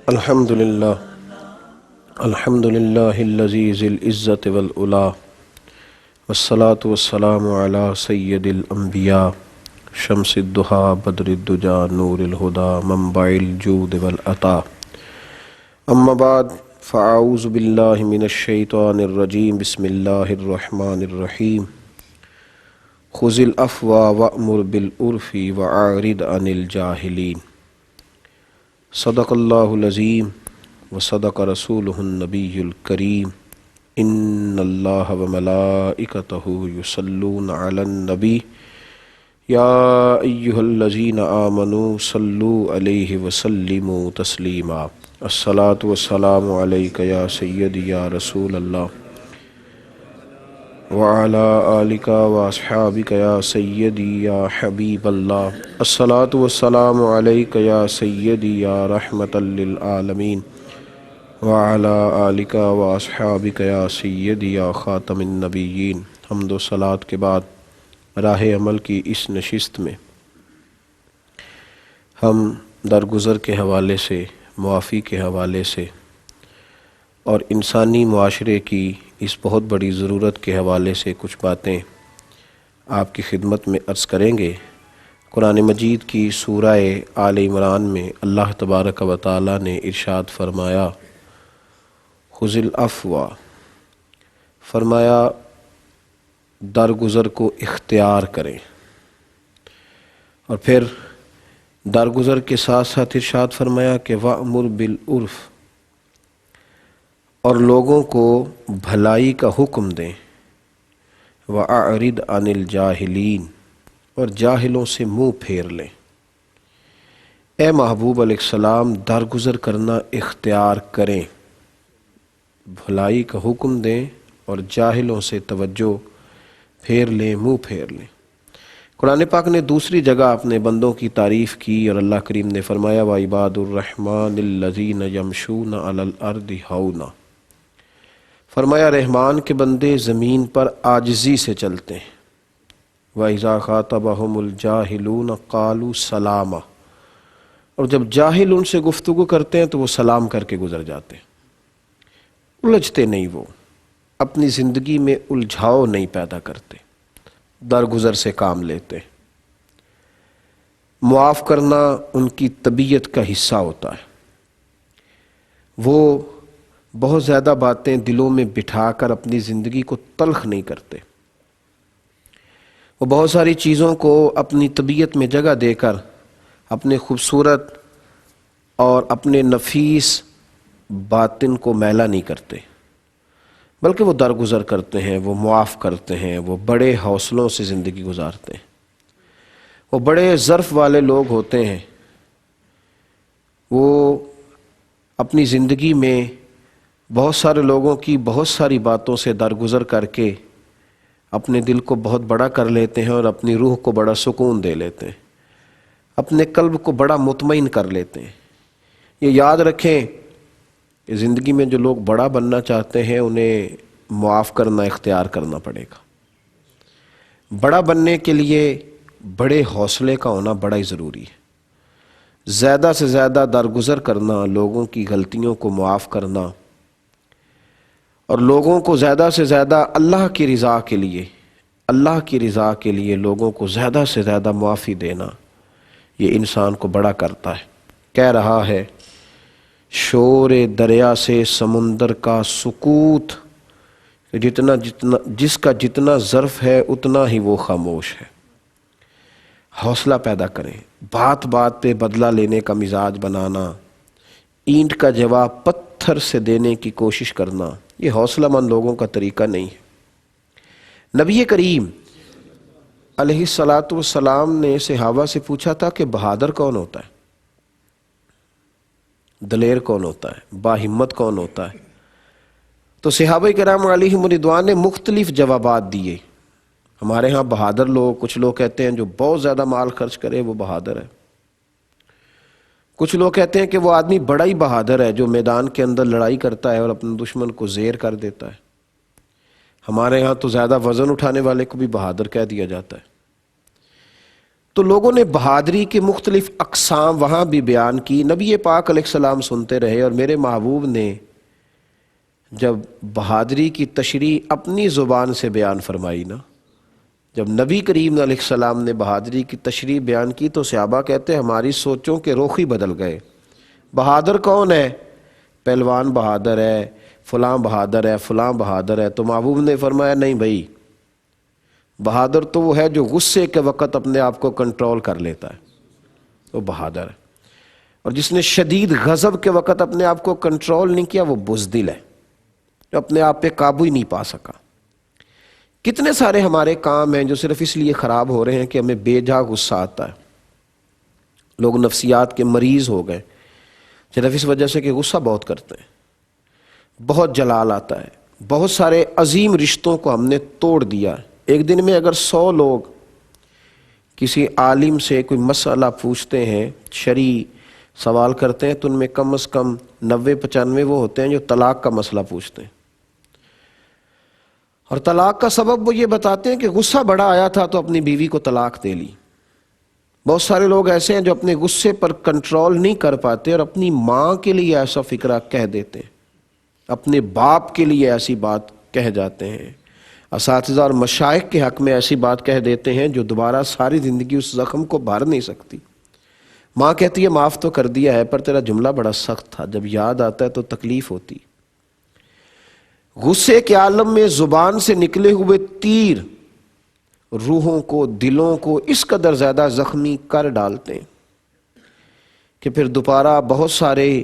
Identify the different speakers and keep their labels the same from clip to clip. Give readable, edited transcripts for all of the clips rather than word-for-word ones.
Speaker 1: الحمد للہ الذی ذی العزت والعلا والصلاة والسلام علی سید الانبیاء شمس الضحیٰ بدر الدجا نور الہدی منبع الجود والعطا اما بعد فاعوذ باللہ من الشیطان الرجیم بسم اللہ الرحمن الرحیم خذ العفو وأمر بالعرف وأعرض عن الجاہلین صدق اللہ العظیم وصدق رسولہ النبی الکریم ان اللہ وملائکتہ یصلون علی النبی یا ایہا الذین آمنوا صلوا علیہ وسلموا تسلیما الصلاۃ والسلام علیک یا سیدی یا رسول اللہ وعلی آلک واصحابک یا سیدی یا حبیب اللہ الصلاۃ والسلام علیک یا سیدی یا رحمۃ للعالمین وعلی آلک واصحابک یا سیدی یا خاتم النبیین۔ حمد و صلوات کے بعد راہ عمل کی اس نشست میں ہم درگزر کے حوالے سے، معافی کے حوالے سے اور انسانی معاشرے کی اس بہت بڑی ضرورت کے حوالے سے کچھ باتیں آپ کی خدمت میں عرض کریں گے۔ قرآن مجید کی سورہ آل عمران میں اللہ تبارک و تعالی نے ارشاد فرمایا خذ العفو، فرمایا درگزر کو اختیار کریں، اور پھر درگزر کے ساتھ ساتھ ارشاد فرمایا کہ وَأْمُرْ بِالْعُرْفِ، اور لوگوں کو بھلائی کا حکم دیں، وَأَعْرِضْ عَنِ الْجَاهِلِينَ، اور جاہلوں سے منہ پھیر لیں۔ اے محبوب علیہ السلام، درگزر کرنا اختیار کریں، بھلائی کا حکم دیں اور جاہلوں سے توجہ پھیر لیں، منہ پھیر لیں۔ قرآن پاک نے دوسری جگہ اپنے بندوں کی تعریف کی اور اللہ کریم نے فرمایا وَعِبَادُ الرَّحْمَنِ الَّذِينَ يَمْشُونَ عَلَى الْأَرْضِ هَوْنًا، فرمایا رحمان کے بندے زمین پر عاجزی سے چلتے ہیں۔ وَإِذَا خَاطَبَهُمُ الْجَاهِلُونَ قَالُوا سَلَامًا، اور جب جاہل ان سے گفتگو کرتے ہیں تو وہ سلام کر کے گزر جاتے ہیں، الجھتے نہیں، وہ اپنی زندگی میں الجھاؤ نہیں پیدا کرتے، درگزر سے کام لیتے ہیں۔ معاف کرنا ان کی طبیعت کا حصہ ہوتا ہے، وہ بہت زیادہ باتیں دلوں میں بٹھا کر اپنی زندگی کو تلخ نہیں کرتے، وہ بہت ساری چیزوں کو اپنی طبیعت میں جگہ دے کر اپنے خوبصورت اور اپنے نفیس باطن کو میلا نہیں کرتے، بلکہ وہ درگزر کرتے ہیں، وہ معاف کرتے ہیں، وہ بڑے حوصلوں سے زندگی گزارتے ہیں، وہ بڑے ظرف والے لوگ ہوتے ہیں، وہ اپنی زندگی میں بہت سارے لوگوں کی بہت ساری باتوں سے درگزر کر کے اپنے دل کو بہت بڑا کر لیتے ہیں اور اپنی روح کو بڑا سکون دے لیتے ہیں، اپنے قلب کو بڑا مطمئن کر لیتے ہیں۔ یہ یاد رکھیں کہ زندگی میں جو لوگ بڑا بننا چاہتے ہیں انہیں معاف کرنا اختیار کرنا پڑے گا۔ بڑا بننے کے لیے بڑے حوصلے کا ہونا بڑا ہی ضروری ہے، زیادہ سے زیادہ درگزر کرنا، لوگوں کی غلطیوں کو معاف کرنا، اور لوگوں کو زیادہ سے زیادہ اللہ کی رضا کے لیے لوگوں کو زیادہ سے زیادہ معافی دینا، یہ انسان کو بڑا کرتا ہے۔ کہہ رہا ہے شور دریا سے سمندر کا سکوت، جس کا جتنا ظرف ہے اتنا ہی وہ خاموش ہے۔ حوصلہ پیدا کریں، بات بات پہ بدلہ لینے کا مزاج بنانا، اینٹ کا جواب پتھر سے دینے کی کوشش کرنا، یہ حوصلہ مند لوگوں کا طریقہ نہیں ہے۔ نبی کریم علیہ الصلاۃ والسلام نے صحابہ سے پوچھا تھا کہ بہادر کون ہوتا ہے، دلیر کون ہوتا ہے، باہمت کون ہوتا ہے؟ تو صحابہ کرام علیہم رضوان نے مختلف جوابات دیے۔ ہمارے ہاں بہادر لوگ، کچھ لوگ کہتے ہیں جو بہت زیادہ مال خرچ کرے وہ بہادر ہے، کچھ لوگ کہتے ہیں کہ وہ آدمی بڑا ہی بہادر ہے جو میدان کے اندر لڑائی کرتا ہے اور اپنے دشمن کو زیر کر دیتا ہے۔ ہمارے ہاں تو زیادہ وزن اٹھانے والے کو بھی بہادر کہہ دیا جاتا ہے۔ تو لوگوں نے بہادری کے مختلف اقسام وہاں بھی بیان کی، نبی پاک علیہ السلام سنتے رہے، اور میرے محبوب نے جب بہادری کی تشریح اپنی زبان سے بیان فرمائی نا، جب نبی کریم علیہ السلام نے بہادری کی تشریح بیان کی تو صحابہ کہتے ہیں ہماری سوچوں کے رخ ہی بدل گئے۔ بہادر کون ہے؟ پہلوان بہادر ہے، فلاں بہادر ہے، فلاں بہادر ہے۔ تو محبوب نے فرمایا نہیں بھائی، بہادر تو وہ ہے جو غصے کے وقت اپنے آپ کو کنٹرول کر لیتا ہے، وہ بہادر ہے۔ اور جس نے شدید غضب کے وقت اپنے آپ کو کنٹرول نہیں کیا وہ بزدل ہے، جو اپنے آپ پہ قابو ہی نہیں پا سکا۔ کتنے سارے ہمارے کام ہیں جو صرف اس لیے خراب ہو رہے ہیں کہ ہمیں بے جا غصہ آتا ہے۔ لوگ نفسیات کے مریض ہو گئے صرف اس وجہ سے کہ غصہ بہت کرتے ہیں، بہت جلال آتا ہے۔ بہت سارے عظیم رشتوں کو ہم نے توڑ دیا۔ ایک دن میں اگر 100 لوگ کسی عالم سے کوئی مسئلہ پوچھتے ہیں، شرعی سوال کرتے ہیں، تو ان میں کم از کم 90-95 وہ ہوتے ہیں جو طلاق کا مسئلہ پوچھتے ہیں، اور طلاق کا سبب وہ یہ بتاتے ہیں کہ غصہ بڑا آیا تھا تو اپنی بیوی کو طلاق دے لی۔ بہت سارے لوگ ایسے ہیں جو اپنے غصے پر کنٹرول نہیں کر پاتے اور اپنی ماں کے لیے ایسا فکرہ کہہ دیتے ہیں، اپنے باپ کے لیے ایسی بات کہہ جاتے ہیں، اساتذہ اور مشائخ کے حق میں ایسی بات کہہ دیتے ہیں جو دوبارہ ساری زندگی اس زخم کو بھر نہیں سکتی۔ ماں کہتی ہے معاف تو کر دیا ہے پر تیرا جملہ بڑا سخت تھا، جب یاد آتا ہے تو تکلیف ہوتی۔ غصے کے عالم میں زبان سے نکلے ہوئے تیر روحوں کو، دلوں کو اس قدر زیادہ زخمی کر ڈالتے ہیں کہ پھر دوبارہ بہت سارے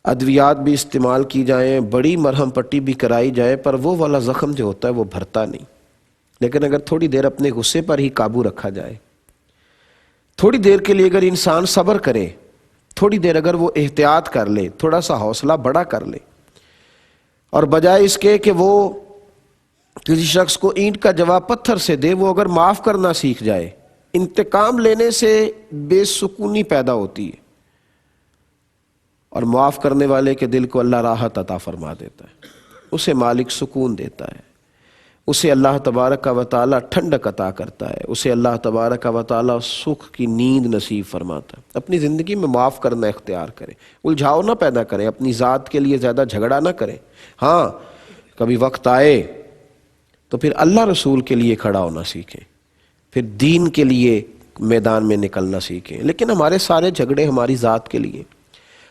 Speaker 1: ادویات بھی استعمال کی جائیں، بڑی مرہم پٹی بھی کرائی جائے، پر وہ والا زخم جو ہوتا ہے وہ بھرتا نہیں۔ لیکن اگر تھوڑی دیر اپنے غصے پر ہی قابو رکھا جائے، تھوڑی دیر کے لیے اگر انسان صبر کرے، تھوڑی دیر اگر وہ احتیاط کر لے، تھوڑا سا حوصلہ بڑا کر لے، اور بجائے اس کے کہ وہ کسی شخص کو اینٹ کا جواب پتھر سے دے، وہ اگر معاف کرنا سیکھ جائے، انتقام لینے سے بے سکونی پیدا ہوتی ہے، اور معاف کرنے والے کے دل کو اللہ راحت عطا فرما دیتا ہے، اسے مالک سکون دیتا ہے، اسے اللہ تبارک و تعالی ٹھنڈک عطا کرتا ہے، اسے اللہ تبارک و تعالی سکھ کی نیند نصیب فرماتا ہے۔ اپنی زندگی میں معاف کرنا اختیار کریں، الجھاؤ نہ پیدا کریں، اپنی ذات کے لیے زیادہ جھگڑا نہ کریں۔ ہاں کبھی وقت آئے تو پھر اللہ رسول کے لیے کھڑا ہونا سیکھیں، پھر دین کے لیے میدان میں نکلنا سیکھیں۔ لیکن ہمارے سارے جھگڑے ہماری ذات کے لیے،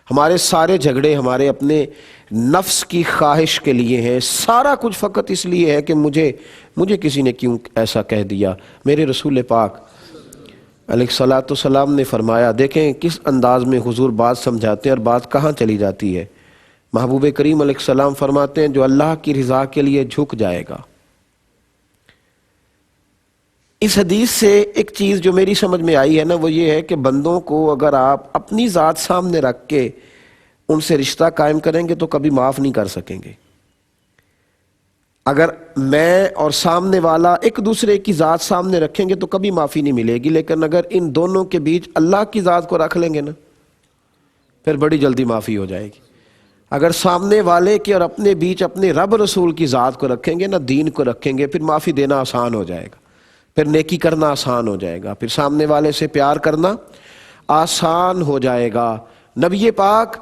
Speaker 1: ہمارے سارے جھگڑے ہمارے اپنے نفس کی خواہش کے لیے ہیں، سارا کچھ فقط اس لیے ہے کہ مجھے کسی نے کیوں ایسا کہہ دیا۔ میرے رسول پاک علیہ الصلاۃ والسلام نے فرمایا، دیکھیں کس انداز میں حضور بات سمجھاتے ہیں اور بات کہاں چلی جاتی ہے۔ محبوب کریم علیہ السلام فرماتے ہیں جو اللہ کی رضا کے لیے جھک جائے گا۔ اس حدیث سے ایک چیز جو میری سمجھ میں آئی ہے نا، وہ یہ ہے کہ بندوں کو اگر آپ اپنی ذات سامنے رکھ کے ان سے رشتہ قائم کریں گے تو کبھی معاف نہیں کر سکیں گے۔ اگر میں اور سامنے والا ایک دوسرے کی ذات سامنے رکھیں گے تو کبھی معافی نہیں ملے گی، لیکن اگر ان دونوں کے بیچ اللہ کی ذات کو رکھ لیں گے نا، پھر بڑی جلدی معافی ہو جائے گی۔ اگر سامنے والے کے اور اپنے بیچ اپنے رب رسول کی ذات کو رکھیں گے نا، دین کو رکھیں گے، پھر معافی دینا آسان ہو جائے گا، پھر نیکی کرنا آسان ہو جائے گا، پھر سامنے والے سے پیار کرنا آسان ہو جائے گا۔ نبی پاک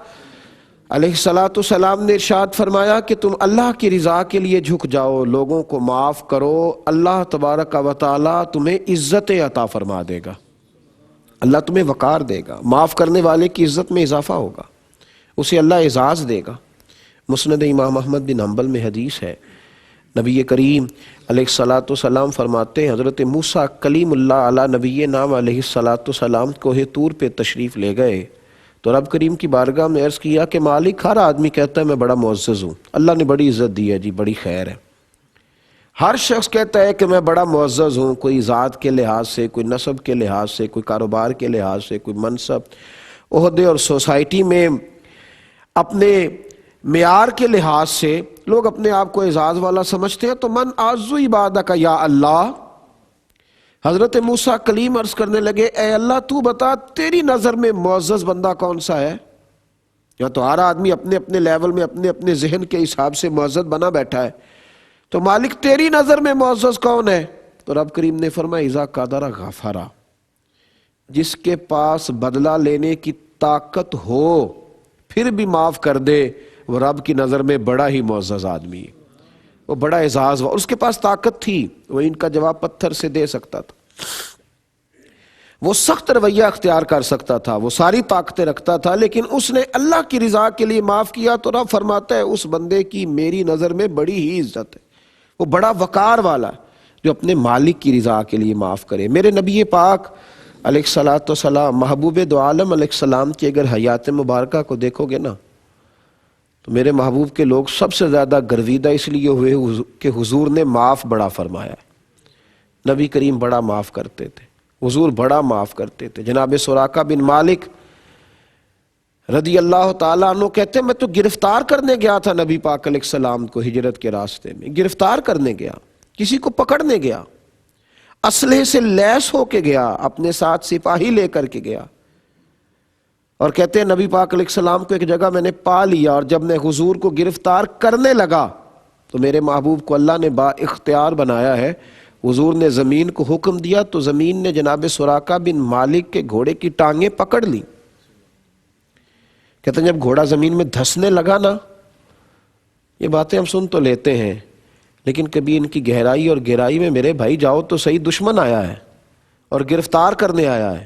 Speaker 1: علیہ الصلاۃ والسلام نے ارشاد فرمایا کہ تم اللہ کی رضا کے لیے جھک جاؤ، لوگوں کو معاف کرو، اللہ تبارک و تعالی تمہیں عزت عطا فرما دے گا، اللہ تمہیں وقار دے گا، معاف کرنے والے کی عزت میں اضافہ ہوگا، اسے اللہ اعزاز دے گا۔ مسند امام احمد بن حنبل میں حدیث ہے، نبی کریم علیہ الصلاۃ والسلام فرماتے ہیں حضرت موسیٰ کلیم اللہ علی نبی نام علیہ الصلاۃ والسلام کوہ طور پہ تشریف لے گئے تو رب کریم کی بارگاہ میں عرض کیا کہ مالک، ہر آدمی کہتا ہے میں بڑا معزز ہوں، اللہ نے بڑی عزت دی ہے جی، بڑی خیر ہے۔ ہر شخص کہتا ہے کہ میں بڑا معزز ہوں، کوئی ذات کے لحاظ سے، کوئی نسب کے لحاظ سے، کوئی کاروبار کے لحاظ سے، کوئی منصب، عہدے اور سوسائٹی میں اپنے معیار کے لحاظ سے لوگ اپنے آپ کو اعزاز والا سمجھتے ہیں۔ تو من اعز عبادک یا اللہ، حضرت موسیٰ کلیم عرض کرنے لگے اے اللہ تو بتا تیری نظر میں معزز بندہ کون سا ہے؟ یا تو ہر آدمی اپنے اپنے لیول میں اپنے اپنے ذہن کے حساب سے معزز بنا بیٹھا ہے، تو مالک تیری نظر میں معزز کون ہے؟ تو رب کریم نے فرمایا اذا قدر غفرا، جس کے پاس بدلہ لینے کی طاقت ہو پھر بھی معاف کر دے، وہ رب کی نظر میں بڑا ہی معزز آدمی ہے، وہ بڑا اعزاز ہوا۔ اس کے پاس طاقت تھی، وہ ان کا جواب پتھر سے دے سکتا تھا، وہ سخت رویہ اختیار کر سکتا تھا، وہ ساری طاقتیں رکھتا تھا، لیکن اس نے اللہ کی رضا کے لیے معاف کیا تو رب فرماتا ہے اس بندے کی میری نظر میں بڑی ہی عزت ہے، وہ بڑا وقار والا ہے جو اپنے مالک کی رضا کے لیے معاف کرے۔ میرے نبی پاک علیہ الصلوۃ والسلام، محبوب دو عالم علیہ السلام کی اگر حیات مبارکہ کو دیکھو گے نا تو میرے محبوب کے لوگ سب سے زیادہ گرویدہ اس لیے ہوئے کہ حضور نے معاف بڑا فرمایا ہے۔ نبی کریم بڑا معاف کرتے تھے، حضور بڑا معاف کرتے تھے۔ جناب سراقہ بن مالک رضی اللہ تعالیٰ عنہ کہتے ہیں میں تو گرفتار کرنے گیا تھا نبی پاک علیہ السلام کو، ہجرت کے راستے میں گرفتار کرنے گیا، کسی کو پکڑنے گیا، اسلحے سے لیس ہو کے گیا، اپنے ساتھ سپاہی لے کر کے گیا، اور کہتے ہیں نبی پاک علیہ السلام کو ایک جگہ میں نے پا لیا، اور جب میں حضور کو گرفتار کرنے لگا تو میرے محبوب کو اللہ نے با اختیار بنایا ہے، حضور نے زمین کو حکم دیا تو زمین نے جناب سراقہ بن مالک کے گھوڑے کی ٹانگیں پکڑ لی۔ کہتے ہیں جب گھوڑا زمین میں دھسنے لگا نا، یہ باتیں ہم سن تو لیتے ہیں لیکن کبھی ان کی گہرائی اور گہرائی میں میرے بھائی جاؤ تو صحیح، دشمن آیا ہے اور گرفتار کرنے آیا ہے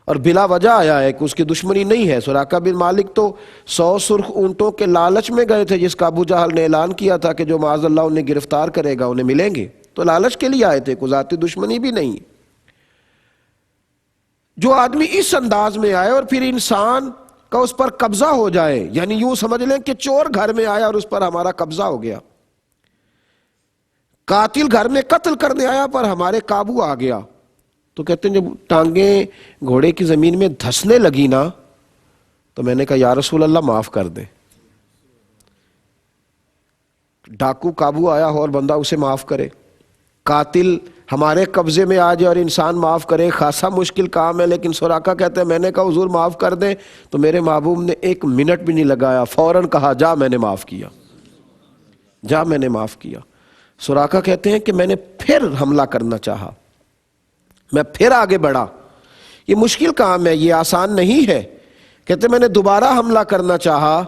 Speaker 1: اور بلا وجہ آیا ہے کہ اس کی دشمنی نہیں ہے۔ سراقہ بن مالک تو 100 سرخ اونٹوں کے لالچ میں گئے تھے جس کا ابو جہل نے اعلان کیا تھا کہ جو معاذ اللہ انہیں گرفتار کرے گا انہیں ملیں گے، تو لالچ کے لیے آئے تھے، کوئی ذاتی دشمنی بھی نہیں۔ جو آدمی اس انداز میں آئے اور پھر انسان کا اس پر قبضہ ہو جائے، یعنی یوں سمجھ لیں کہ چور گھر میں آیا اور اس پر ہمارا قبضہ ہو گیا، قاتل گھر میں قتل کرنے آیا پر ہمارے قابو آ گیا، تو کہتے ہیں جب ٹانگیں گھوڑے کی زمین میں دھسنے لگی نا تو میں نے کہا یا رسول اللہ معاف کر دے۔ ڈاکو قابو آیا ہو اور بندہ اسے معاف کرے، قاتل ہمارے قبضے میں آ جائے اور انسان معاف کرے، خاصا مشکل کام ہے۔ لیکن سراقہ کہتے ہیں میں نے کہا حضور معاف کر دیں تو میرے محبوب نے 1 منٹ بھی نہیں لگایا، فوراً کہا جا میں نے معاف کیا، جا میں نے معاف کیا۔ سراقہ کہتے ہیں کہ میں نے پھر حملہ کرنا چاہا، میں پھر آگے بڑھا، یہ مشکل کام ہے، یہ آسان نہیں ہے۔ کہتے ہیں میں نے دوبارہ حملہ کرنا چاہا،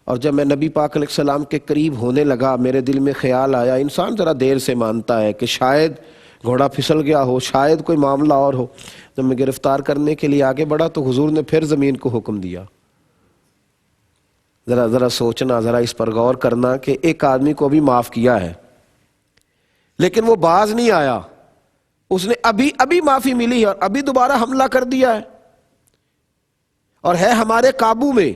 Speaker 1: اور جب میں نبی پاک علیہ السلام کے قریب ہونے لگا میرے دل میں خیال آیا، انسان ذرا دیر سے مانتا ہے کہ شاید گھوڑا پھسل گیا ہو، شاید کوئی معاملہ اور ہو۔ جب میں گرفتار کرنے کے لیے آگے بڑھا تو حضور نے پھر زمین کو حکم دیا۔ ذرا سوچنا، ذرا اس پر غور کرنا کہ ایک آدمی کو بھی معاف کیا ہے لیکن وہ باز نہیں آیا، اس نے ابھی معافی ملی ہے اور ابھی دوبارہ حملہ کر دیا ہے اور ہے ہمارے قابو میں۔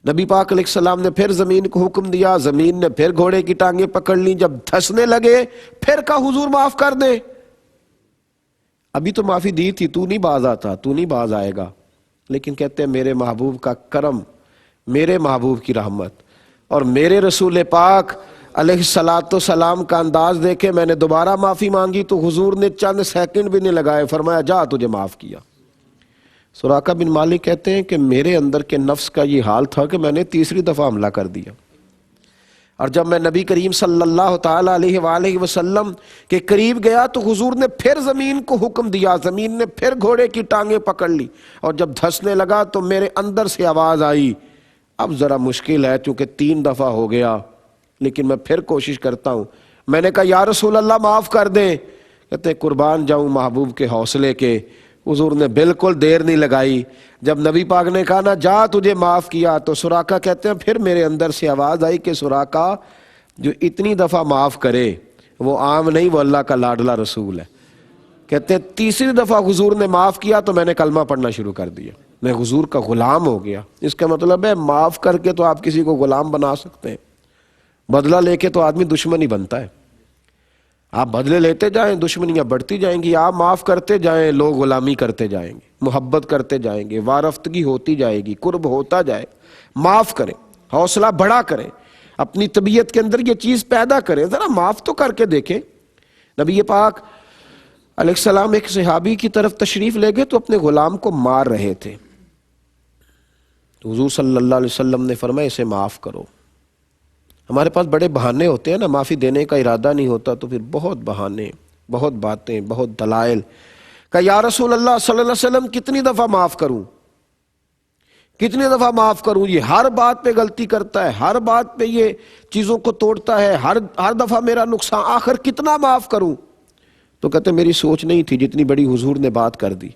Speaker 1: نبی پاک علیہ السلام نے پھر زمین کو حکم دیا، زمین نے پھر گھوڑے کی ٹانگیں پکڑ لیں، جب دھسنے لگے پھر کہا حضور معاف کر دے، ابھی تو معافی دی تھی، تو نہیں باز آتا، تو نہیں باز آئے گا۔ لیکن کہتے ہیں میرے محبوب کا کرم، میرے محبوب کی رحمت اور میرے رسول پاک علیہ الصلوۃ والسلام کا انداز دیکھے، میں نے دوبارہ معافی مانگی تو حضور نے چند سیکنڈ بھی نہیں لگائے، فرمایا جا تجھے معاف کیا۔ سراقہ بن مالک کہتے ہیں کہ میرے اندر کے نفس کا یہ حال تھا کہ میں نے تیسری دفعہ حملہ کر دیا، اور جب میں نبی کریم صلی اللہ تعالی علیہ وآلہ وسلم کے قریب گیا تو حضور نے پھر زمین کو حکم دیا، زمین نے پھر گھوڑے کی ٹانگیں پکڑ لی، اور جب دھسنے لگا تو میرے اندر سے آواز آئی اب ذرا مشکل ہے چونکہ 3 دفعہ ہو گیا لیکن میں پھر کوشش کرتا ہوں۔ میں نے کہا یا رسول اللہ معاف کر دیں، کہتے قربان جاؤں محبوب کے حوصلے کے، حضور نے بالکل دیر نہیں لگائی، جب نبی پاک نے کہا نا جا تجھے معاف کیا تو سراقہ کہتے ہیں پھر میرے اندر سے آواز آئی کہ سراقہ جو اتنی دفعہ معاف کرے وہ عام نہیں، وہ اللہ کا لاڈلا رسول ہے۔ کہتے ہیں تیسری دفعہ حضور نے معاف کیا تو میں نے کلمہ پڑھنا شروع کر دیا، میں حضور کا غلام ہو گیا۔ اس کا مطلب ہے معاف کر کے تو آپ کسی کو غلام بنا سکتے ہیں، بدلہ لے کے تو آدمی دشمن ہی بنتا ہے۔ آپ بدلے لیتے جائیں دشمنیاں بڑھتی جائیں گی، آپ معاف کرتے جائیں لوگ غلامی کرتے جائیں گے، محبت کرتے جائیں گے، وارفتگی ہوتی جائے گی، قرب ہوتا جائے۔ معاف کریں، حوصلہ بڑا کریں، اپنی طبیعت کے اندر یہ چیز پیدا کریں، ذرا معاف تو کر کے دیکھیں۔ نبی پاک علیہ السلام ایک صحابی کی طرف تشریف لے گئے تو اپنے غلام کو مار رہے تھے، تو حضور صلی اللہ علیہ وسلم نے فرمایا اسے معاف کرو۔ ہمارے پاس بڑے بہانے ہوتے ہیں نا، معافی دینے کا ارادہ نہیں ہوتا تو پھر بہت بہانے، بہت باتیں، بہت دلائل، کہ یا رسول اللہ صلی اللہ علیہ وسلم کتنی دفعہ معاف کروں، کتنی دفعہ معاف کروں، یہ ہر بات پہ غلطی کرتا ہے، ہر بات پہ یہ چیزوں کو توڑتا ہے، ہر دفعہ میرا نقصان، آخر کتنا معاف کروں؟ تو کہتے میری سوچ نہیں تھی جتنی بڑی حضور نے بات کر دی،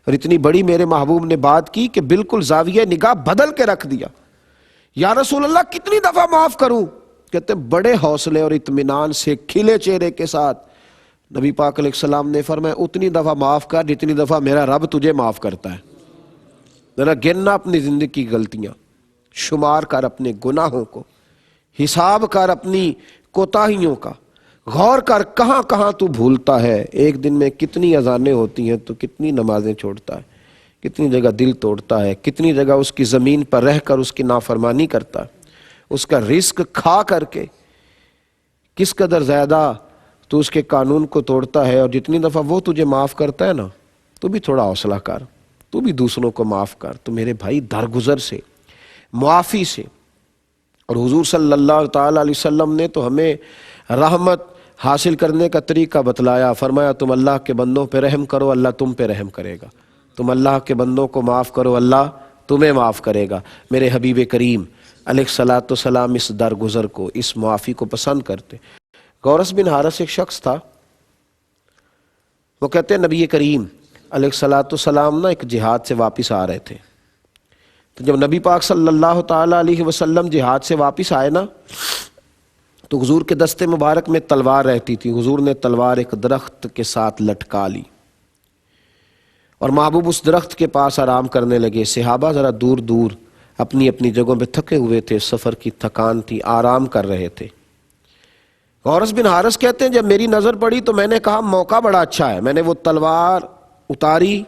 Speaker 1: اور اتنی بڑی میرے محبوب نے بات کی کہ بالکل زاویہ نگاہ بدل کے رکھ دیا۔ یا رسول اللہ کتنی دفعہ معاف کروں؟ کہتے بڑے حوصلے اور اطمینان سے کھلے چہرے کے ساتھ نبی پاک علیہ السلام نے فرمایا اتنی دفعہ معاف کر جتنی دفعہ میرا رب تجھے معاف کرتا ہے۔ ذرا گننا اپنی زندگی کی غلطیاں، شمار کر اپنے گناہوں کو، حساب کر اپنی کوتاہیوں کا، غور کر کہاں کہاں تو بھولتا ہے۔ ایک دن میں کتنی اذانیں ہوتی ہیں تو کتنی نمازیں چھوڑتا ہے، کتنی جگہ دل توڑتا ہے، کتنی جگہ اس کی زمین پر رہ کر اس کی نافرمانی کرتا ہے، اس کا رزق کھا کر کے کس قدر زیادہ تو اس کے قانون کو توڑتا ہے، اور جتنی دفعہ وہ تجھے معاف کرتا ہے نا تو بھی تھوڑا حوصلہ کر، تو بھی دوسروں کو معاف کر۔ تو میرے بھائی درگزر سے، معافی سے، اور حضور صلی اللہ تعالیٰ علیہ وسلم نے تو ہمیں رحمت حاصل کرنے کا طریقہ بتلایا، فرمایا تم اللہ کے بندوں پہ رحم کرو اللہ تم پہ رحم کرے گا، تم اللہ کے بندوں کو معاف کرو اللہ تمہیں معاف کرے گا۔ میرے حبیب کریم علیہ الصلاۃ والسلام اس درگزر کو، اس معافی کو پسند کرتے۔ غورث بن حارث ایک شخص تھا، وہ کہتے ہیں نبی کریم علیہ الصلاۃ والسلام ایک جہاد سے واپس آ رہے تھے، تو جب نبی پاک صلی اللہ تعالیٰ علیہ وسلم جہاد سے واپس آئے نا تو حضور کے دستے مبارک میں تلوار رہتی تھی، حضور نے تلوار ایک درخت کے ساتھ لٹکا لی اور محبوب اس درخت کے پاس آرام کرنے لگے۔ صحابہ ذرا دور دور اپنی اپنی جگہوں پہ تھکے ہوئے تھے، سفر کی تھکان تھی، آرام کر رہے تھے۔ غورث بن حارث کہتے ہیں جب میری نظر پڑی تو میں نے کہا موقع بڑا اچھا ہے، میں نے وہ تلوار اتاری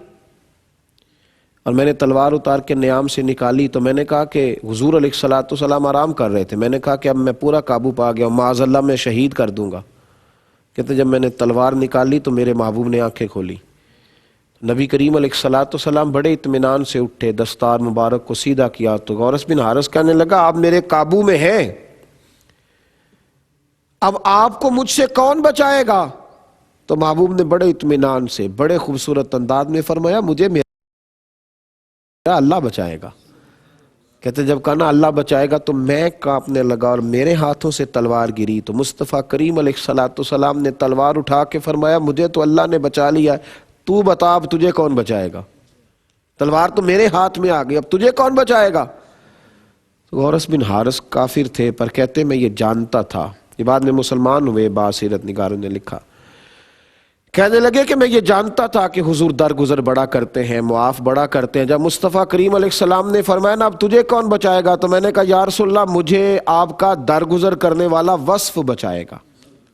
Speaker 1: اور میں نے تلوار اتار کے نیام سے نکالی، تو میں نے کہا کہ حضور علیہ الصلاۃ والسلام آرام کر رہے تھے، میں نے کہا کہ اب میں پورا قابو پا گیا ہوں، معاذ اللہ میں شہید کر دوں گا۔ کہتے جب میں نے تلوار نکالی تو میرے محبوب نے آنکھیں کھولی، نبی کریم علیہ الصلاۃ والسلام بڑے اطمینان سے اٹھے، دستار مبارک کو سیدھا کیا، تو غورث بن حارث کہنے لگا آپ میرے قابو میں ہیں، اب آپ کو مجھ سے کون بچائے گا؟ تو محبوب نے بڑے اطمینان سے بڑے خوبصورت انداز میں فرمایا مجھے میرا اللہ بچائے گا۔ کہتے جب کہا نا اللہ بچائے گا تو میں کانپنے لگا اور میرے ہاتھوں سے تلوار گری، تو مصطفیٰ کریم علیہ الصلاۃ والسلام نے تلوار اٹھا کے فرمایا مجھے تو اللہ نے بچا لیا، تو بتا اب تجھے کون بچائے گا؟ تلوار تو میرے ہاتھ میں آ گئی، اب تجھے کون بچائے گا؟ غورث بن حارث کافر تھے پر کہتے میں یہ جانتا تھا، یہ بعد میں مسلمان ہوئے، باسیرت نگاروں نے لکھا، کہنے لگے کہ میں یہ جانتا تھا کہ حضور درگزر بڑا کرتے ہیں، معاف بڑا کرتے ہیں۔ جب مصطفیٰ کریم علیہ السلام نے فرمایا نا اب تجھے کون بچائے گا، تو میں نے کہا یا رسول اللہ مجھے آپ کا درگزر کرنے والا وصف بچائے گا،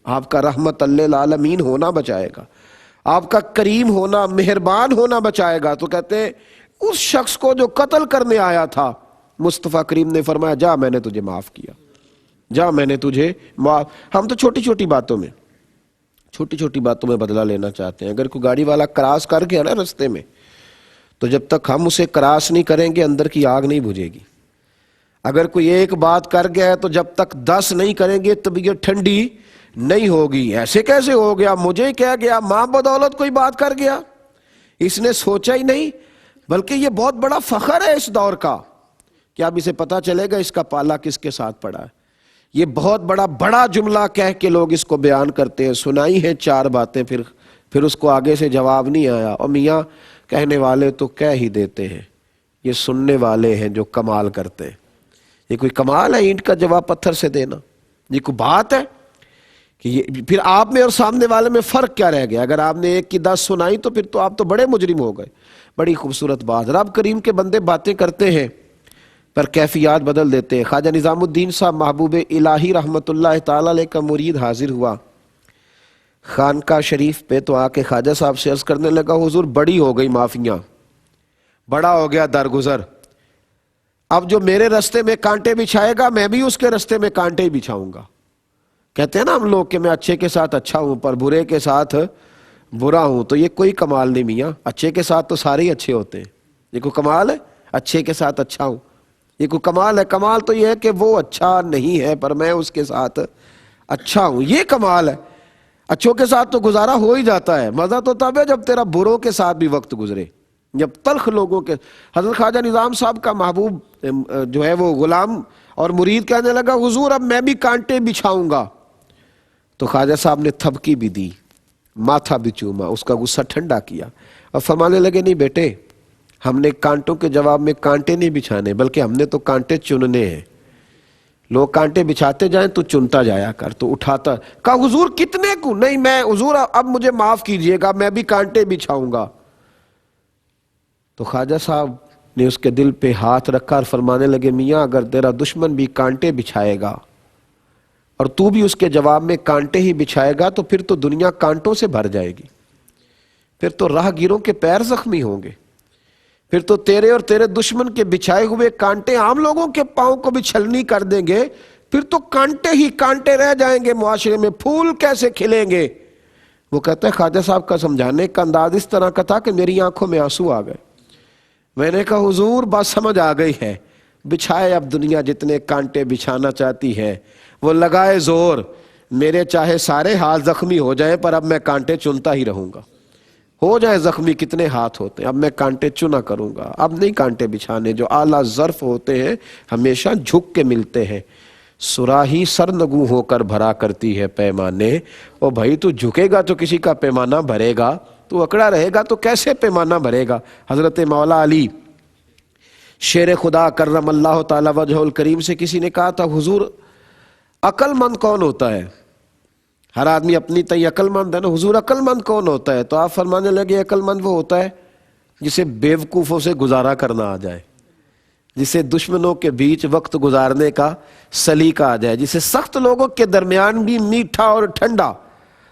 Speaker 1: آپ کا رحمت للعالمین ہونا بچائے گا، آپ کا کریم ہونا، مہربان ہونا بچائے گا۔ تو کہتے ہیں اس شخص کو جو قتل کرنے آیا تھا مصطفیٰ کریم نے فرمایا جا میں نے تجھے معاف کیا، جا میں نے تجھے معاف۔ ہم تو چھوٹی چھوٹی باتوں میں بدلہ لینا چاہتے ہیں۔ اگر کوئی گاڑی والا کراس کر گیا نا رستے میں تو جب تک ہم اسے کراس نہیں کریں گے اندر کی آگ نہیں بجھے گی۔ اگر کوئی ایک بات کر گیا ہے تو جب تک 10 نہیں کریں گے طبیعت ٹھنڈی نہیں ہوگی۔ ایسے کیسے ہو گیا، مجھے ہی کہہ گیا، ماں بدولت کوئی بات کر گیا، اس نے سوچا ہی نہیں۔ بلکہ یہ بہت بڑا فخر ہے اس دور کا کہ اب اسے پتا چلے گا اس کا پالا کس کے ساتھ پڑا ہے۔ یہ بہت بڑا جملہ کہہ کے لوگ اس کو بیان کرتے ہیں، سنائی ہیں 4 باتیں پھر اس کو آگے سے جواب نہیں آیا، اور میاں کہنے والے تو کہہ ہی دیتے ہیں، یہ سننے والے ہیں جو کمال کرتے ہیں۔ یہ کوئی کمال ہے اینٹ کا جواب پتھر سے دینا؟ یہ کوئی بات ہے کہ یہ پھر آپ میں اور سامنے والے میں فرق کیا رہ گیا؟ اگر آپ نے 1 کی 10 سنائی تو پھر تو آپ تو بڑے مجرم ہو گئے۔ بڑی خوبصورت بات، رب کریم کے بندے باتیں کرتے ہیں پر کیفیات بدل دیتے ہیں۔ خواجہ نظام الدین صاحب محبوب الہی رحمت اللہ تعالی علیہ کا مرید حاضر ہوا خانقاہ شریف پہ، تو آ کے خواجہ صاحب سے عرض کرنے لگا حضور بڑی ہو گئی معافیاں، بڑا ہو گیا درگزر، اب جو میرے رستے میں کانٹے بچھائے گا میں بھی اس کے رستے میں کانٹے ہی بچھاؤں گا۔ کہتے ہیں نا ہم لوگ کہ میں اچھے کے ساتھ اچھا ہوں پر برے کے ساتھ برا ہوں، تو یہ کوئی کمال نہیں میاں، اچھے کے ساتھ تو سارے ہی اچھے ہوتے ہیں، یہ کوئی کمال ہے؟ اچھے کے ساتھ اچھا ہوں، یہ کوئی کمال ہے؟ کمال تو یہ ہے کہ وہ اچھا نہیں ہے پر میں اس کے ساتھ اچھا ہوں، یہ کمال ہے۔ اچھوں کے ساتھ تو گزارا ہو ہی جاتا ہے، مزہ تو تب ہے جب تیرا بروں کے ساتھ بھی وقت گزرے، جب تلخ لوگوں کے۔ حضرت خواجہ نظام صاحب کا محبوب جو ہے وہ غلام اور مرید کہنے لگا حضور اب میں بھی کانٹے بچھاؤں گا، تو خواجہ صاحب نے تھپکی بھی دی، ماتھا بھی چوما، اس کا غصہ ٹھنڈا کیا اور فرمانے لگے نہیں بیٹے، ہم نے کانٹوں کے جواب میں کانٹے نہیں بچھانے، بلکہ ہم نے تو کانٹے چننے ہیں، لوگ کانٹے بچھاتے جائیں تو چنتا جایا کر، تو اٹھاتا۔ کہا حضور کتنے کو؟ نہیں میں حضور اب مجھے معاف کیجئے گا، میں بھی کانٹے بچھاؤں گا۔ تو خواجہ صاحب نے اس کے دل پہ ہاتھ رکھا اور فرمانے لگے میاں اگر تیرا دشمن بھی کانٹے بچھائے گا اور تو بھی اس کے جواب میں کانٹے ہی بچھائے گا تو پھر تو دنیا کانٹوں سے بھر جائے گی، پھر تو راہ گیروں کے پیر زخمی ہوں گے، پھر تو تیرے اور تیرے دشمن کے بچھائے ہوئے کانٹے عام لوگوں کے پاؤں کو بھی چھلنی کر دیں گے، پھر تو کانٹے ہی کانٹے رہ جائیں گے معاشرے میں، پھول کیسے کھلیں گے۔ وہ کہتا ہے خواجہ صاحب کا سمجھانے کا انداز اس طرح کا تھا کہ میری آنکھوں میں آنسو آ گئے۔ میں نے کہا حضور بات سمجھ آ گئی ہے، بچھائے اب دنیا جتنے کانٹے بچھانا چاہتی ہے، وہ لگائے زور، میرے چاہے سارے ہاتھ زخمی ہو جائیں پر اب میں کانٹے چنتا ہی رہوں گا، ہو جائے زخمی کتنے ہاتھ ہوتے ہیں، اب میں کانٹے چنا کروں گا، اب نہیں کانٹے بچھانے۔ جو اعلیٰ ظرف ہوتے ہیں ہمیشہ جھک کے ملتے ہیں، سراہی سرنگوں ہو کر بھرا کرتی ہے پیمانے، او بھائی تو جھکے گا تو کسی کا پیمانہ بھرے گا، تو اکڑا رہے گا تو کیسے پیمانہ بھرے گا۔ حضرت مولا علی شیر خدا کرم اللہ تعالی وجہ الکریم سے کسی نے کہا تھا حضور عقل مند کون ہوتا ہے؟ ہر آدمی اپنی تئیں عقل مند ہے نا، حضور عقل مند کون ہوتا ہے؟ تو آپ فرمانے لگے عقل مند وہ ہوتا ہے جسے بیوقوفوں سے گزارا کرنا آ جائے، جسے دشمنوں کے بیچ وقت گزارنے کا سلیقہ آ جائے، جسے سخت لوگوں کے درمیان بھی میٹھا اور ٹھنڈا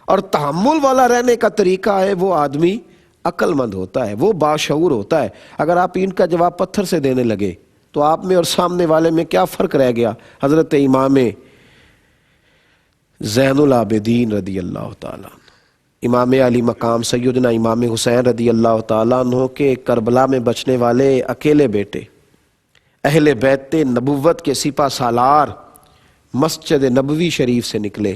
Speaker 1: اور تحمل والا رہنے کا طریقہ ہے، وہ آدمی عقل مند ہوتا ہے، وہ باشعور ہوتا ہے۔ اگر آپ ان کا جواب پتھر سے دینے لگے تو آپ میں اور سامنے والے میں کیا فرق رہ گیا؟ حضرت امام زین العابدین رضی اللہ تعالیٰ عنہ، امام علی مقام سیدنا امام حسین رضی اللہ تعالیٰ عنہ کے کربلا میں بچنے والے اکیلے بیٹے، اہل بیت نبوت کے سپہ سالار مسجد نبوی شریف سے نکلے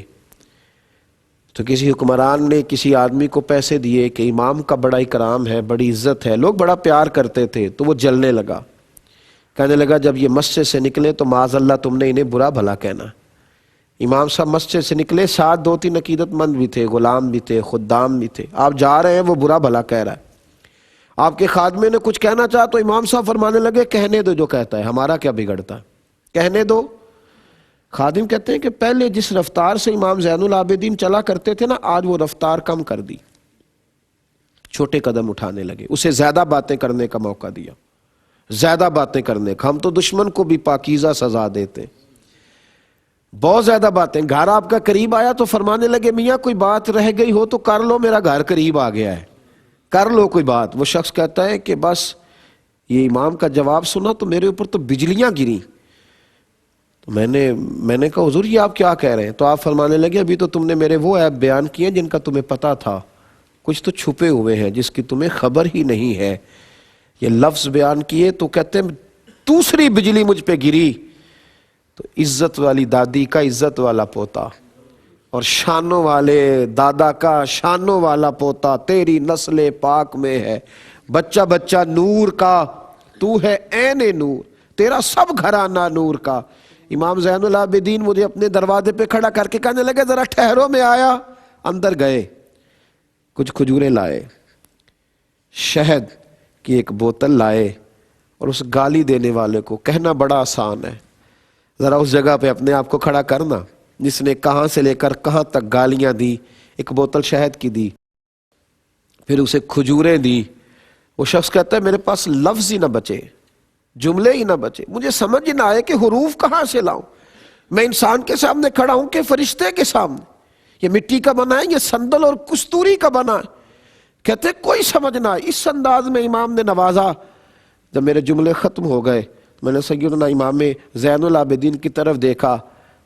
Speaker 1: تو کسی حکمران نے کسی آدمی کو پیسے دیے کہ امام کا بڑا اکرام ہے، بڑی عزت ہے، لوگ بڑا پیار کرتے تھے، تو وہ جلنے لگا، کہنے لگا جب یہ مسجد سے نکلے تو معاذ اللہ تم نے انہیں برا بھلا کہنا۔ امام صاحب مسجد سے نکلے، ساتھ دو تین عقیدت مند بھی تھے، غلام بھی تھے، خدام بھی تھے، آپ جا رہے ہیں وہ برا بھلا کہہ رہا ہے، آپ کے خادمے نے کچھ کہنا چاہا تو امام صاحب فرمانے لگے کہنے دو جو کہتا ہے، ہمارا کیا بگڑتا ہے، کہنے دو۔ خادم کہتے ہیں کہ پہلے جس رفتار سے امام زین العابدین چلا کرتے تھے نا، آج وہ رفتار کم کر دی، چھوٹے قدم اٹھانے لگے، اسے زیادہ باتیں کرنے کا موقع دیا، زیادہ باتیں کرنے کا۔ ہم تو دشمن کو بھی پاکیزہ سزا دیتے، بہت زیادہ باتیں۔ گھر آپ کا قریب آیا تو فرمانے لگے میاں کوئی بات رہ گئی ہو تو کر لو، میرا گھر قریب آ گیا ہے، کر لو کوئی بات۔ وہ شخص کہتا ہے کہ بس یہ امام کا جواب سنا تو میرے اوپر تو بجلیاں گری، تو میں نے کہا حضور یہ آپ کیا کہہ رہے ہیں؟ تو آپ فرمانے لگے ابھی تو تم نے میرے وہ عیب بیان کیے جن کا تمہیں پتا تھا، کچھ تو چھپے ہوئے ہیں جس کی تمہیں خبر ہی نہیں ہے۔ یہ لفظ بیان کیے تو کہتے ہیں دوسری بجلی مجھ پہ گری تو عزت والی دادی کا عزت والا پوتا اور شانوں والے دادا کا شانوں والا پوتا تیری نسل پاک میں ہے، بچہ بچہ نور کا، تو ہے عین نور، تیرا سب گھرانہ نور کا۔ امام زین العابدین مجھے اپنے دروازے پہ کھڑا کر کے کہنے لگے ذرا ٹھہرو، میں آیا۔ اندر گئے، کچھ کھجوریں لائے، شہد کی ایک بوتل لائے، اور اس گالی دینے والے کو کہنا بڑا آسان ہے، ذرا اس جگہ پہ اپنے آپ کو کھڑا کرنا جس نے کہاں سے لے کر کہاں تک گالیاں دی، ایک بوتل شہد کی دی، پھر اسے کھجوریں دی۔ وہ شخص کہتا ہے میرے پاس لفظ ہی نہ بچے، جملے ہی نہ بچے، مجھے سمجھ ہی نہ آئے کہ حروف کہاں سے لاؤں، میں انسان کے سامنے کھڑا ہوں کہ فرشتے کے سامنے، یہ مٹی کا بنا ہے، یہ صندل اور کستوری کا بنا ہے۔ کہتے کوئی سمجھ نہ آئی۔ اس انداز میں امام نے نوازا۔ جب میرے جملے ختم ہو گئے میں نے سیدنا امام زین العابدین کی طرف دیکھا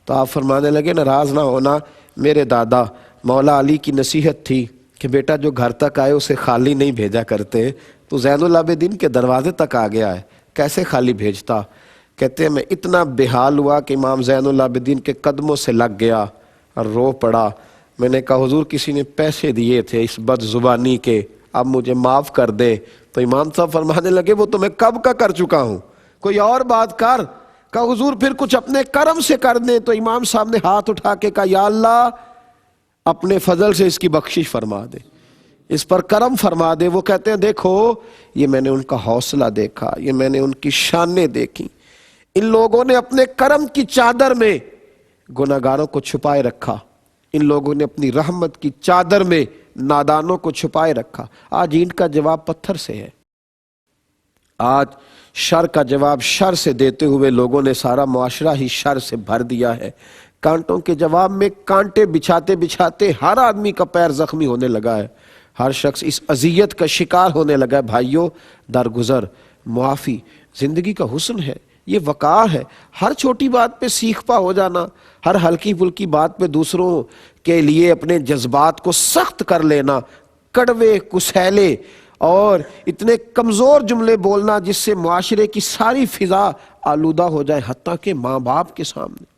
Speaker 1: تو آپ فرمانے لگے ناراض نہ ہونا، میرے دادا مولا علی کی نصیحت تھی کہ بیٹا جو گھر تک آئے اسے خالی نہیں بھیجا کرتے، تو زین العابدین کے دروازے تک آ گیا ہے، کیسے خالی بھیجتا؟ کہتے ہیں میں اتنا بے حال ہوا کہ امام زین العابدین کے قدموں سے لگ گیا اور رو پڑا، میں نے کہا حضور کسی نے پیسے دیے تھے اس بد زبانی کے، اب مجھے معاف کر دے۔ تو امام صاحب فرمانے لگے وہ تو میں کب کا کر چکا ہوں، کوئی اور بات کر۔ کہا حضور پھر کچھ اپنے کرم سے کر دیں۔ تو امام صاحب نے ہاتھ اٹھا کے کہا یا اللہ اپنے فضل سے اس کی بخشش فرما دے، اس پر کرم فرما دے۔ وہ کہتے ہیں دیکھو یہ میں نے ان کا حوصلہ دیکھا، یہ میں نے ان کی شانیں دیکھی، ان لوگوں نے اپنے کرم کی چادر میں گناہگاروں کو چھپائے رکھا، ان لوگوں نے اپنی رحمت کی چادر میں نادانوں کو چھپائے رکھا۔ آج اینٹ کا جواب پتھر سے ہے، آج شر کا جواب شر سے دیتے ہوئے لوگوں نے سارا معاشرہ ہی شر سے بھر دیا ہے۔ کانٹوں کے جواب میں کانٹے بچھاتے بچھاتے ہر آدمی کا پیر زخمی ہونے لگا ہے، ہر شخص اس اذیت کا شکار ہونے لگا ہے۔ بھائیو درگزر معافی زندگی کا حسن ہے، یہ وقار ہے۔ ہر چھوٹی بات پہ سیخ پا ہو جانا، ہر ہلکی پھلکی بات پہ دوسروں کے لیے اپنے جذبات کو سخت کر لینا، کڑوے کسیلے اور اتنے کمزور جملے بولنا جس سے معاشرے کی ساری فضا آلودہ ہو جائے، حتیٰ کہ ماں باپ کے سامنے،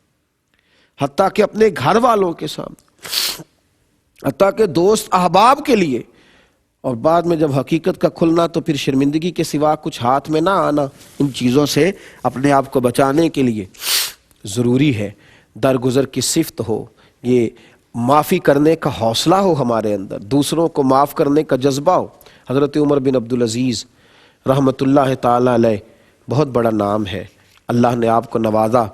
Speaker 1: حتیٰ کہ اپنے گھر والوں کے سامنے، حتیٰ کہ دوست احباب کے لیے، اور بعد میں جب حقیقت کا کھلنا تو پھر شرمندگی کے سوا کچھ ہاتھ میں نہ آنا۔ ان چیزوں سے اپنے آپ کو بچانے کے لیے ضروری ہے درگزر کی صفت ہو، یہ معافی کرنے کا حوصلہ ہو ہمارے اندر، دوسروں کو معاف کرنے کا جذبہ ہو۔ حضرت عمر بن عبدالعزیز رحمۃ اللہ تعالی علیہ بہت بڑا نام ہے، اللہ نے آپ کو نوازا،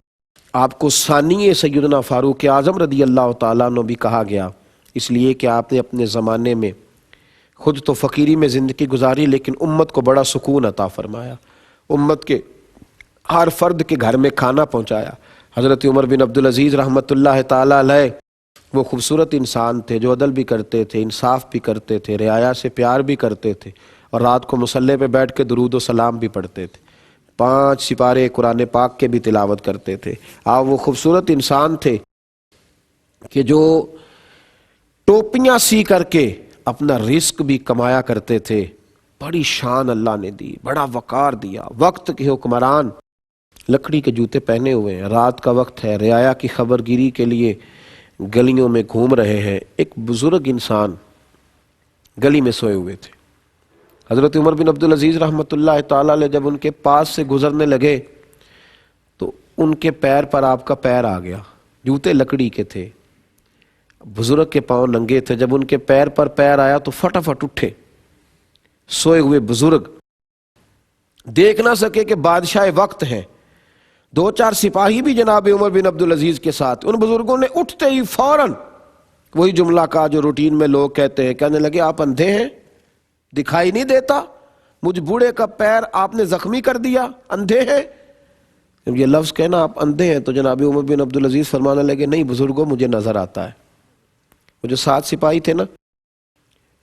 Speaker 1: آپ کو ثانی سیدنا فاروق اعظم رضی اللہ تعالیٰ عنہ بھی کہا گیا، اس لیے کہ آپ نے اپنے زمانے میں خود تو فقیری میں زندگی گزاری لیکن امت کو بڑا سکون عطا فرمایا، امت کے ہر فرد کے گھر میں کھانا پہنچایا۔ حضرت عمر بن عبدالعزیز رحمۃ اللہ تعالیٰ علیہ وہ خوبصورت انسان تھے جو عدل بھی کرتے تھے، انصاف بھی کرتے تھے، رعایا سے پیار بھی کرتے تھے، اور رات کو مصلی پہ بیٹھ کے درود و سلام بھی پڑھتے تھے، 5 سپارے قرآن پاک کے بھی تلاوت کرتے تھے۔ آپ وہ خوبصورت انسان تھے کہ جو ٹوپیاں سی کر کے اپنا رزق بھی کمایا کرتے تھے، بڑی شان اللہ نے دی، بڑا وقار دیا۔ وقت کے حکمران لکڑی کے جوتے پہنے ہوئے ہیں، رات کا وقت ہے، رعایا کی خبر گیری کے لیے گلیوں میں گھوم رہے ہیں، ایک بزرگ انسان گلی میں سوئے ہوئے تھے۔ حضرت عمر بن عبدالعزیز رحمۃ اللہ تعالی علیہ جب ان کے پاس سے گزرنے لگے تو ان کے پیر پر آپ کا پیر آ گیا، جوتے لکڑی کے تھے، بزرگ کے پاؤں ننگے تھے، جب ان کے پیر پر پیر آیا تو فٹافٹ اٹھے، سوئے ہوئے بزرگ دیکھ نہ سکے کہ بادشاہ وقت ہیں، 2-4 سپاہی بھی جناب عمر بن عبدالعزیز کے ساتھ، ان بزرگوں نے اٹھتے ہی فوراً وہی جملہ کہا جو روٹین میں لوگ کہتے ہیں، کہنے لگے آپ اندھے ہیں، دکھائی نہیں دیتا؟ مجھ بوڑھے کا پیر آپ نے زخمی کر دیا، اندھے ہیں؟ جب یہ لفظ کہنا آپ اندھے ہیں تو جناب عمر بن عبدالعزیز فرمانے لگے نہیں بزرگوں مجھے نظر آتا ہے۔ وہ جو 7 سپاہی تھے نا،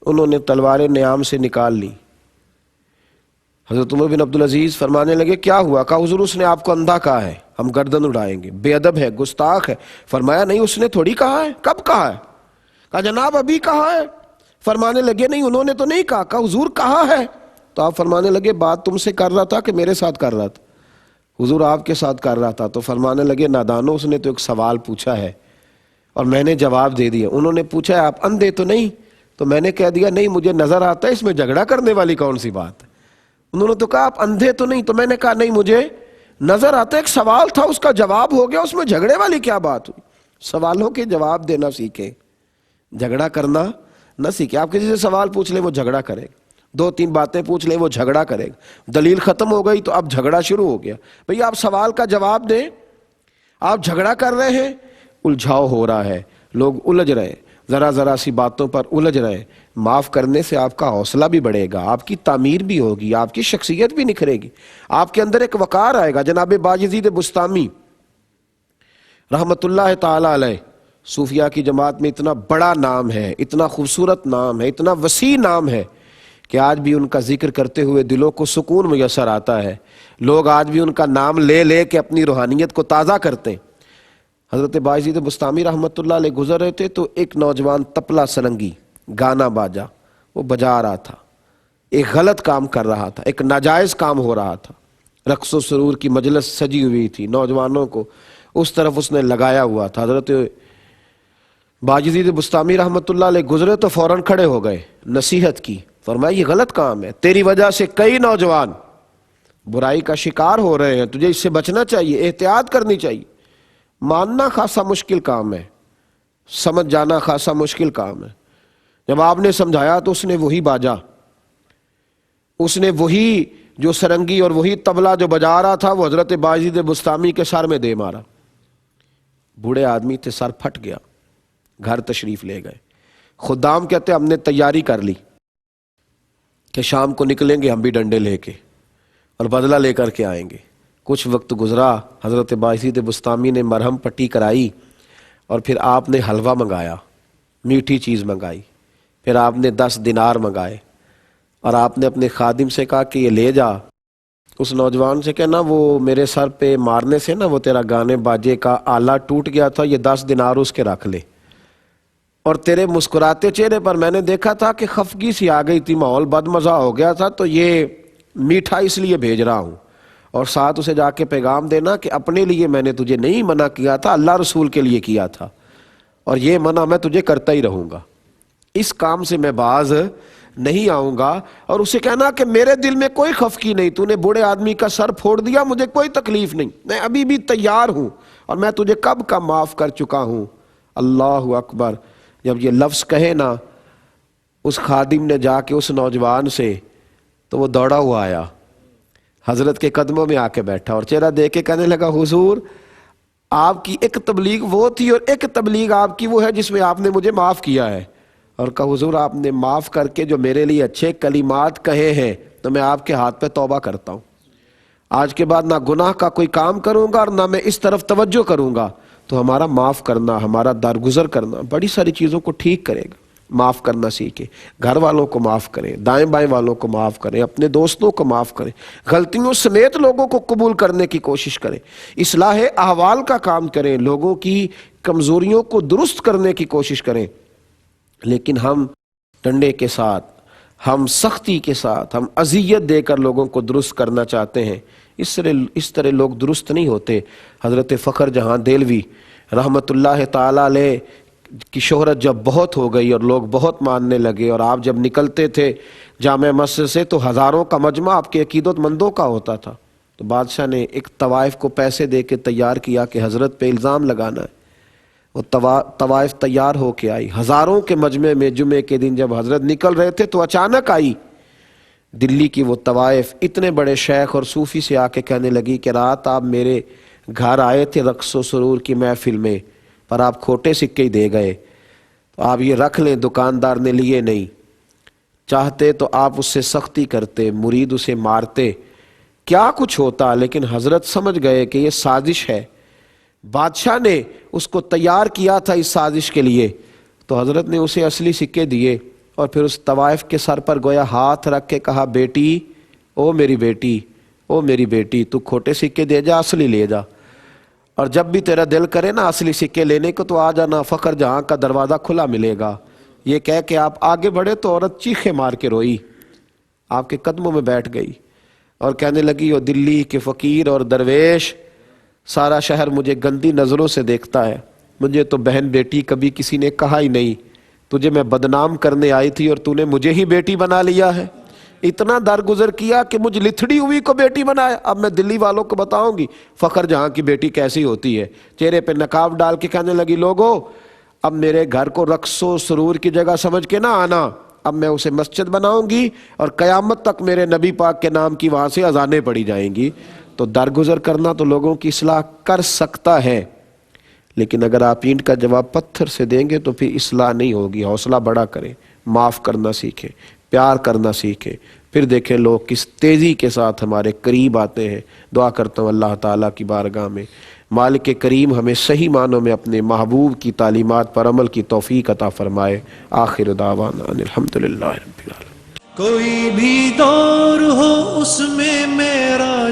Speaker 1: انہوں نے تلواریں نیام سے نکال لی۔ حضرت عمر بن عبدالعزیز فرمانے لگے کیا ہوا؟ کہا حضور اس نے آپ کو اندھا کہا ہے، ہم گردن اڑائیں گے، بے ادب ہے، گستاخ ہے۔ فرمایا نہیں اس نے تھوڑی کہا ہے، کب کہا ہے؟ کہا جناب ابھی کہا ہے۔ فرمانے لگے نہیں انہوں نے تو نہیں کہا۔ کہا حضور کہا ہے۔ تو آپ فرمانے لگے بات تم سے کر رہا تھا کہ میرے ساتھ کر رہا تھا؟ حضور آپ کے ساتھ کر رہا تھا۔ تو فرمانے لگے نادانو اس نے تو ایک سوال پوچھا ہے اور میں نے جواب دے دیا۔ انہوں نے پوچھا ہے آپ اندھے تو نہیں؟ تو میں نے کہہ دیا نہیں مجھے نظر آتا ہے، اس میں جھگڑا کرنے والی کون سی بات ہے؟ انہوں نے تو کہا آپ اندھے تو نہیں؟ تو میں نے کہا نہیں مجھے نظر آتا ہے، ایک سوال تھا اس کا جواب ہو گیا، اس میں جھگڑے والی کیا بات ہوئی؟ سوالوں کے جواب دینا سیکھیں، جھگڑا کرنا نہ سیکھیں۔ آپ کسی سے سوال پوچھ لیں وہ جھگڑا کرے گا، 2-3 باتیں پوچھ لیں وہ جھگڑا کرے گا، دلیل ختم ہو گئی تو اب جھگڑا شروع ہو گیا۔ بھئی آپ سوال کا جواب دیں، آپ جھگڑا کر رہے ہیں، الجھاؤ ہو رہا ہے، لوگ الجھ رہے ہیں، ذرا سی باتوں پر الجھ رہے ہیں۔ معاف کرنے سے آپ کا حوصلہ بھی بڑھے گا، آپ کی تعمیر بھی ہوگی، آپ کی شخصیت بھی نکھرے گی، آپ کے اندر ایک وقار آئے گا۔ جناب باجزید بستامی رحمت اللہ تعالی علیہ صوفیاء کی جماعت میں اتنا بڑا نام ہے، اتنا خوبصورت نام ہے، اتنا وسیع نام ہے کہ آج بھی ان کا ذکر کرتے ہوئے دلوں کو سکون میسر آتا ہے، لوگ آج بھی ان کا نام لے لے کے اپنی روحانیت کو تازہ کرتے ہیں۔ حضرت باجزید بستامی رحمت اللہ علیہ گزر رہے تھے تو ایک نوجوان تپلا سرنگی گانا باجا وہ بجا رہا تھا، ایک غلط کام کر رہا تھا، ایک ناجائز کام ہو رہا تھا، رقص و سرور کی مجلس سجی ہوئی تھی، نوجوانوں کو اس طرف اس نے لگایا ہوا تھا۔ حضرت باجزید بستامی رحمۃ اللہ علیہ گزرے تو فوراً کھڑے ہو گئے، نصیحت کی، فرمایا یہ غلط کام ہے، تیری وجہ سے کئی نوجوان برائی کا شکار ہو رہے ہیں، تجھے اس سے بچنا چاہیے، احتیاط کرنی چاہیے۔ ماننا خاصا مشکل کام ہے، سمجھ جانا خاصا مشکل کام ہے۔ جب آپ نے سمجھایا تو اس نے وہی باجا، اس نے وہی جو سرنگی اور وہی طبلہ جو بجا رہا تھا وہ حضرت باجزید بستامی کے سر میں دے مارا۔ بوڑھے آدمی تھے، سر پھٹ گیا، گھر تشریف لے گئے۔ خدام کہتے ہم نے تیاری کر لی کہ شام کو نکلیں گے ہم بھی ڈنڈے لے کے اور بدلہ لے کر کے آئیں گے۔ کچھ وقت گزرا، حضرت باجزید بستامی نے مرہم پٹی کرائی اور پھر آپ نے حلوہ منگایا، میٹھی چیز منگائی، پھر آپ نے 10 دینار منگائے اور آپ نے اپنے خادم سے کہا کہ یہ لے جا، اس نوجوان سے کہنا وہ میرے سر پہ مارنے سے نا وہ تیرا گانے باجے کا آلہ ٹوٹ گیا تھا، یہ 10 دینار اس کے رکھ لے، اور تیرے مسکراتے چہرے پر میں نے دیکھا تھا کہ خفگی سی آ گئی تھی، ماحول بد مزہ ہو گیا تھا، تو یہ میٹھا اس لیے بھیج رہا ہوں، اور ساتھ اسے جا کے پیغام دینا کہ اپنے لیے میں نے تجھے نہیں منع کیا تھا، اللہ رسول کے لیے کیا تھا، اور یہ منع میں تجھے کرتا ہی رہوں گا، اس کام سے میں باز نہیں آؤں گا۔ اور اسے کہنا کہ میرے دل میں کوئی خفگی نہیں، تو نے بوڑھے آدمی کا سر پھوڑ دیا، مجھے کوئی تکلیف نہیں، میں ابھی بھی تیار ہوں اور میں تجھے کب کا معاف کر چکا ہوں۔ اللہ اکبر! جب یہ لفظ کہے نا اس خادم نے جا کے اس نوجوان سے، تو وہ دوڑا ہوا آیا، حضرت کے قدموں میں آ کے بیٹھا اور چہرہ دیکھ کے کہنے لگا حضور آپ کی ایک تبلیغ وہ تھی اور ایک تبلیغ آپ کی وہ ہے جس میں آپ نے مجھے معاف کیا ہے، اور کہا حضور آپ نے معاف کر کے جو میرے لیے اچھے کلمات کہے ہیں تو میں آپ کے ہاتھ پہ توبہ کرتا ہوں، آج کے بعد نہ گناہ کا کوئی کام کروں گا اور نہ میں اس طرف توجہ کروں گا، تو ہمارا معاف کرنا، ہمارا درگزر کرنا بڑی ساری چیزوں کو ٹھیک کرے گا۔ معاف کرنا سیکھیں، گھر والوں کو معاف کریں، دائیں بائیں والوں کو معاف کریں، اپنے دوستوں کو معاف کریں، غلطیوں سمیت لوگوں کو قبول کرنے کی کوشش کریں، اصلاح احوال کا کام کریں، لوگوں کی کمزوریوں کو درست کرنے کی کوشش کریں۔ لیکن ہم ڈنڈے کے ساتھ، ہم سختی کے ساتھ، ہم اذیت دے کر لوگوں کو درست کرنا چاہتے ہیں، اس طرح لوگ درست نہیں ہوتے۔ حضرت فخر جہاں دہلوی رحمت اللہ تعالی علیہ کی شہرت جب بہت ہو گئی اور لوگ بہت ماننے لگے، اور آپ جب نکلتے تھے جامع مسجد سے تو ہزاروں کا مجمع آپ کے عقیدت مندوں کا ہوتا تھا، تو بادشاہ نے ایک طوائف کو پیسے دے کے تیار کیا کہ حضرت پہ الزام لگانا ہے۔ وہ طوائف تیار ہو کے آئی، ہزاروں کے مجمع میں جمعے کے دن جب حضرت نکل رہے تھے تو اچانک آئی دلی کی وہ طوائف، اتنے بڑے شیخ اور صوفی سے آ کے کہنے لگی کہ رات آپ میرے گھر آئے تھے رقص و سرور کی محفل میں، پر آپ کھوٹے سکے ہی دے گئے، تو آپ یہ رکھ لیں، دکاندار نے لیے نہیں، چاہتے تو آپ اس سے سختی کرتے، مرید اسے مارتے، کیا کچھ ہوتا، لیکن حضرت سمجھ گئے کہ یہ سازش ہے، بادشاہ نے اس کو تیار کیا تھا اس سازش کے لیے، تو حضرت نے اسے اصلی سکے دیے اور پھر اس طوائف کے سر پر گویا ہاتھ رکھ کے کہا بیٹی، او میری بیٹی، او میری بیٹی، تو کھوٹے سکے دے جا، اصلی لے جا، اور جب بھی تیرا دل کرے نا اصلی سکے لینے کو تو آ جانا، فخر جہاں کا دروازہ کھلا ملے گا۔ یہ کہہ کے آپ آگے بڑھے تو عورت چیخے مار کے روئی، آپ کے قدموں میں بیٹھ گئی اور کہنے لگی او دلی کے فقیر اور درویش، سارا شہر مجھے گندی نظروں سے دیکھتا ہے، مجھے تو بہن بیٹی کبھی کسی نے کہا ہی نہیں، تجھے میں بدنام کرنے آئی تھی اور تو نے مجھے ہی بیٹی بنا لیا ہے، اتنا درگزر کیا کہ مجھ لتھڑی ہوئی کو بیٹی بنایا، اب میں دلی والوں کو بتاؤں گی فخر جہاں کی بیٹی کیسی ہوتی ہے۔ چہرے پہ نقاب ڈال کے کہنے لگی لوگو اب میرے گھر کو رقص و سرور کی جگہ سمجھ کے نہ آنا، اب میں اسے مسجد بناؤں گی اور قیامت تک میرے نبی پاک کے نام کی وہاں سے اذانیں پڑی جائیں گی۔ تو درگزر کرنا تو لوگوں کی اصلاح کر سکتا ہے، لیکن اگر آپ اینٹ کا جواب پتھر سے دیں گے تو پھر اصلاح نہیں ہوگی۔ حوصلہ بڑا کریں، معاف کرنا سیکھیں، پیار کرنا سیکھیں، پھر دیکھیں لوگ کس تیزی کے ساتھ ہمارے قریب آتے ہیں۔ دعا کرتا ہوں اللہ تعالیٰ کی بارگاہ میں مالک کریم ہمیں صحیح معنوں میں اپنے محبوب کی تعلیمات پر عمل کی توفیق عطا فرمائے۔ آخر دعوانا ان الحمدللہ رب العالمین۔
Speaker 2: کوئی بھی دور ہو اس میں میرا